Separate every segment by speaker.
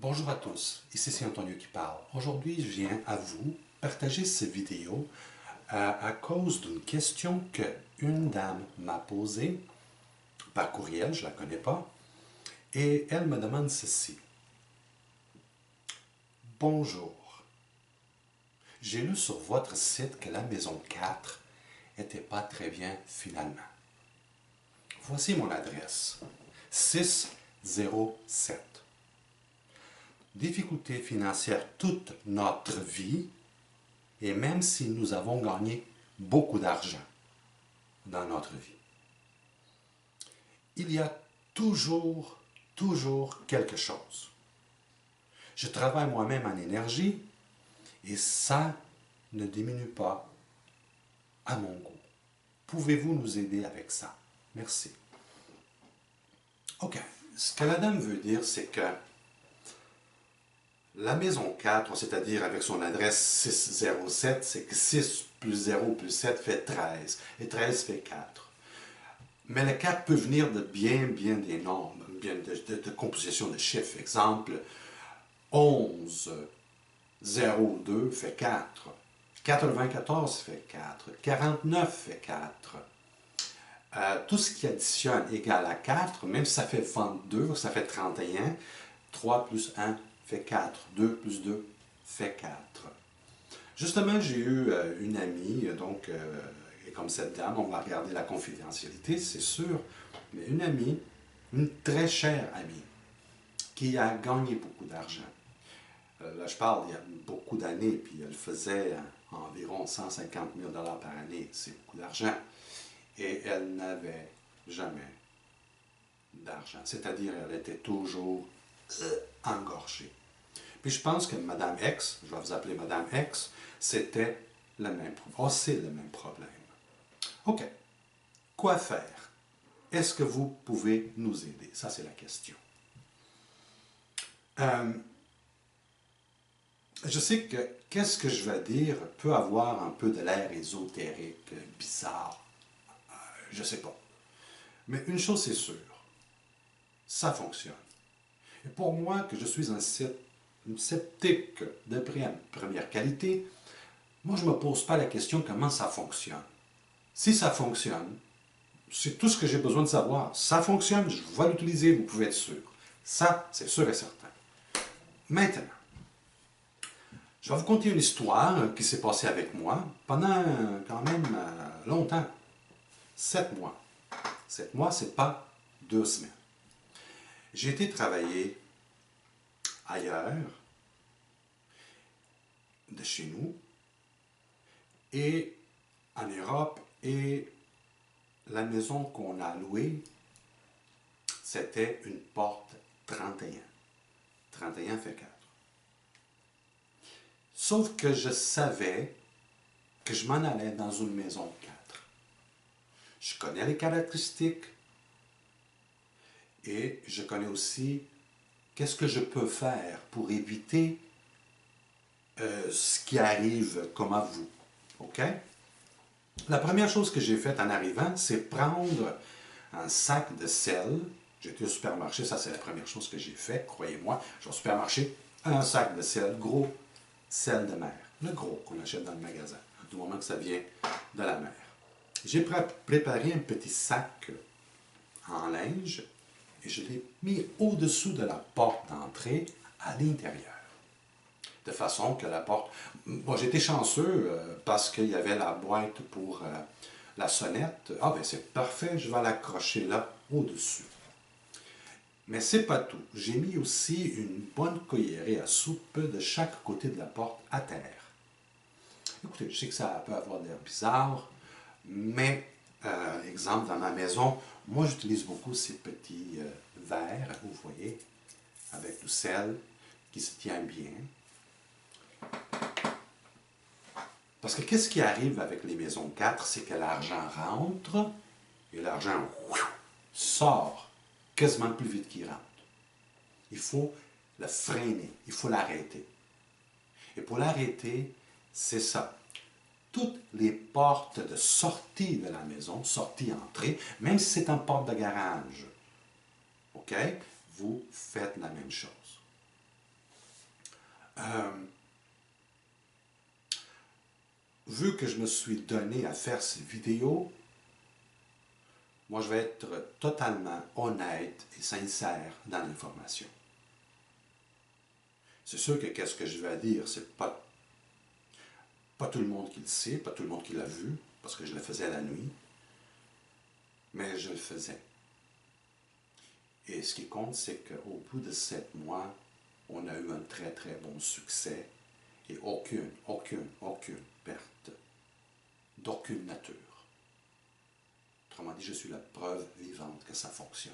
Speaker 1: Bonjour à tous, ici c'est Antonio qui parle. Aujourd'hui, je viens à vous partager cette vidéo à cause d'une question que une dame m'a posée par courriel, je ne la connais pas, et elle me demande ceci. Bonjour, j'ai lu sur votre site que la maison 4 n'était pas très bien finalement. Voici mon adresse, 607. Difficultés financières toute notre vie, et même si nous avons gagné beaucoup d'argent dans notre vie, il y a toujours quelque chose. Je travaille moi-même en énergie et ça ne diminue pas à mon goût. Pouvez-vous nous aider avec ça? Merci. OK. Ce que la dame veut dire, c'est que la maison 4, c'est-à-dire avec son adresse 607, c'est que 6 plus 0 plus 7 fait 13. Et 13 fait 4. Mais le 4 peut venir de bien des nombres, bien de composition de chiffres. Exemple, 11, 0, 2 fait 4. 94 fait 4. 49 fait 4. Tout ce qui additionne égale à 4, même si ça fait 22, ça fait 31. 3 plus 1 fait 4. 2 plus 2 fait 4. Justement, j'ai eu une amie, donc, et comme cette dame, on va regarder la confidentialité, c'est sûr, mais une amie, une très chère amie, qui a gagné beaucoup d'argent. Là, je parle il y a beaucoup d'années, puis elle faisait environ 150 000 $ par année, c'est beaucoup d'argent. Et elle n'avait jamais d'argent, c'est-à-dire elle était toujours engorgée. Puis je pense que Madame X, je vais vous appeler Madame X, c'était le même problème. Oh, c'est le même problème. OK. Quoi faire? Est-ce que vous pouvez nous aider? Ça, c'est la question. Je sais que qu'est-ce que je vais dire peut avoir un peu de l'air ésotérique, bizarre. Je ne sais pas. Mais une chose c'est sûre, ça fonctionne. Et pour moi, que je suis un sceptique de première qualité, moi, je ne me pose pas la question comment ça fonctionne. Si ça fonctionne, c'est tout ce que j'ai besoin de savoir. Ça fonctionne, je vais l'utiliser, vous pouvez être sûr. Ça, c'est sûr et certain. Maintenant, je vais vous conter une histoire qui s'est passée avec moi pendant quand même longtemps. 7 mois. 7 mois, c'est pas 2 semaines. J'ai été travailler ailleurs de chez nous et en Europe, et la maison qu'on a louée, c'était une porte 31. 31 fait 4. Sauf que je savais que je m'en allais dans une maison 4. Je connais les caractéristiques et je connais aussi qu'est-ce que je peux faire pour éviter ce qui arrive comme à vous. OK? La première chose que j'ai faite en arrivant, c'est prendre un sac de sel. J'étais au supermarché, ça c'est la première chose que j'ai faite, croyez-moi. Je vais au supermarché, un sac de sel, gros sel de mer. Le gros qu'on achète dans le magasin, du moment que ça vient de la mer. J'ai préparé un petit sac en linge et je l'ai mis au-dessous de la porte d'entrée à l'intérieur. De façon que la porte... Bon, j'étais chanceux parce qu'il y avait la boîte pour la sonnette. Ah ben c'est parfait, je vais l'accrocher là, au-dessus. Mais c'est pas tout. J'ai mis aussi une bonne cuillerée à soupe de chaque côté de la porte à terre. Écoutez, je sais que ça peut avoir l'air bizarre, mais, exemple, dans ma maison, moi j'utilise beaucoup ces petits verres, vous voyez, avec du sel, qui se tient bien. Parce que qu'est-ce qui arrive avec les maisons 4, c'est que l'argent rentre et l'argent sort quasiment plus vite qu'il rentre. Il faut le freiner, il faut l'arrêter. Et pour l'arrêter, c'est ça. Toutes les portes de sortie de la maison, sortie-entrée, même si c'est une porte de garage, OK? Vous faites la même chose. Euh, Vu que je me suis donné à faire ces vidéos, moi je vais être totalement honnête et sincère dans l'information. C'est sûr que qu'est-ce que je vais dire, c'est pas tout le monde qui le sait, pas tout le monde qui l'a vu, parce que je le faisais la nuit, mais je le faisais. Et ce qui compte, c'est qu'au bout de 7 mois, on a eu un très très bon succès et aucune perte d'aucune nature. Autrement dit, je suis la preuve vivante que ça fonctionne.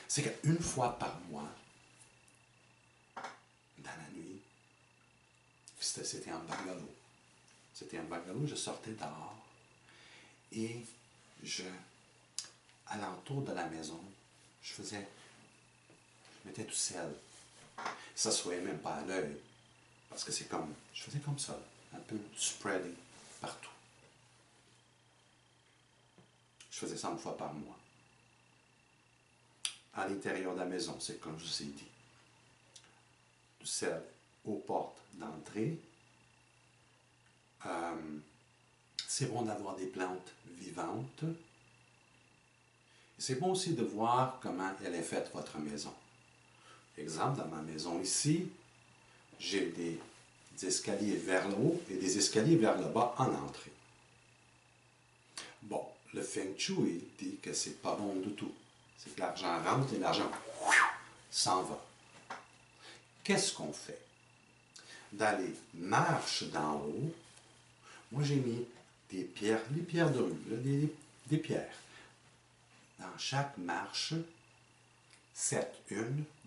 Speaker 1: C'est qu'une fois par mois, dans la nuit, c'était en bungalow. C'était un bungalow, je sortais dehors et à l'entour de la maison, je mettais du sel. Ça ne se voyait même pas à l'œil, parce que je faisais comme ça, un peu spreading partout. Je faisais ça une fois par mois. À l'intérieur de la maison, c'est comme je vous ai dit. Du sel aux portes d'entrée. C'est bon d'avoir des plantes vivantes. C'est bon aussi de voir comment elle est faite, votre maison. Exemple, dans ma maison ici, j'ai des escaliers vers le haut et des escaliers vers le bas en entrée. Bon, le Feng Shui dit que c'est pas bon du tout. C'est que l'argent rentre et l'argent s'en va. Qu'est-ce qu'on fait? Dans les marches d'en haut, moi j'ai mis des pierres, des pierres de rue, des pierres. Dans chaque marche, 7, 1,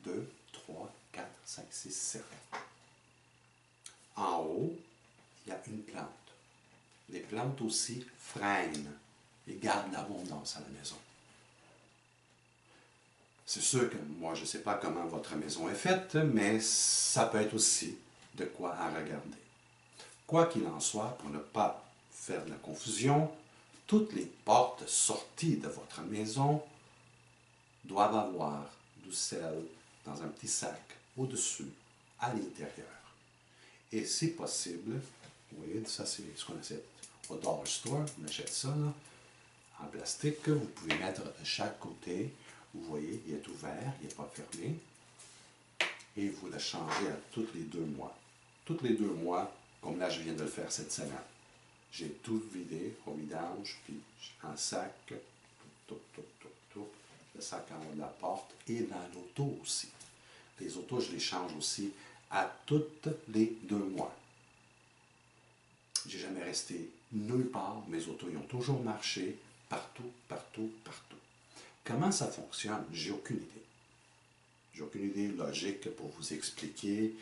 Speaker 1: 2, 3, 4, 5, 6, 7. En haut, il y a une plante. Les plantes aussi freinent et gardent l'abondance à la maison. C'est sûr que moi, je ne sais pas comment votre maison est faite, mais ça peut être aussi de quoi à regarder. Quoi qu'il en soit, pour ne pas faire de la confusion, toutes les portes sorties de votre maison doivent avoir du sel dans un petit sac au-dessus, à l'intérieur. Et si possible, vous voyez, ça c'est ce qu'on achète au Dollar Store, on achète ça là, en plastique que vous pouvez mettre de chaque côté. Vous voyez, il est ouvert, il n'est pas fermé. Et vous le changez à tous les 2 mois. Tous les 2 mois, comme là je viens de le faire cette semaine. J'ai tout vidé au vidange, puis en sac, tout. Le sac en haut de la porte et dans l'auto aussi. Les autos, je les change aussi à toutes les 2 mois. J'ai jamais resté nulle part. Mes autos, ils ont toujours marché partout. Comment ça fonctionne? J'ai aucune idée. J'ai aucune idée logique pour vous expliquer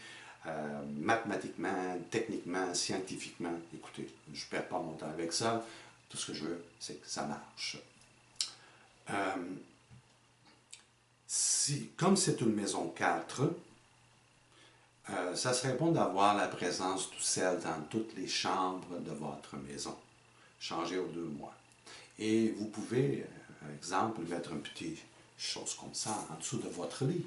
Speaker 1: mathématiquement, techniquement, scientifiquement. Écoutez, je ne perds pas mon temps avec ça. Tout ce que je veux, c'est que ça marche. Comme c'est une maison 4, ça serait bon d'avoir la présence du sel dans toutes les chambres de votre maison. Changer aux 2 mois. Et vous pouvez, par exemple, mettre une petite chose comme ça en dessous de votre lit.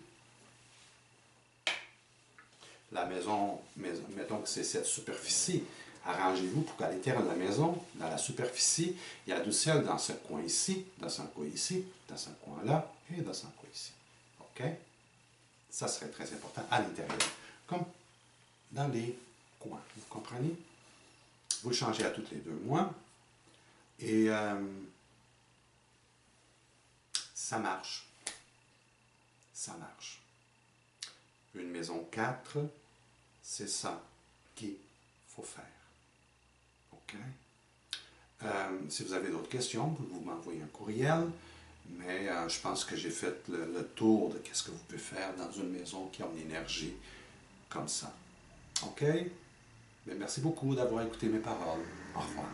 Speaker 1: La maison, mettons que c'est cette superficie. Arrangez-vous pour qu'à l'intérieur de la maison, dans la superficie, il y a du sel dans ce coin ici, dans ce coin ici, dans ce coin-là et dans ce coin ici. OK? Ça serait très important à l'intérieur. Comme dans les coins. Vous comprenez? Vous le changez à tous les 2 mois. Et ça marche. Ça marche. Une maison 4, c'est ça qu'il faut faire. OK? Si vous avez d'autres questions, vous m'envoyez un courriel. Mais je pense que j'ai fait le tour de ce que vous pouvez faire dans une maison qui a une énergie comme ça. OK? Mais merci beaucoup d'avoir écouté mes paroles. Au revoir.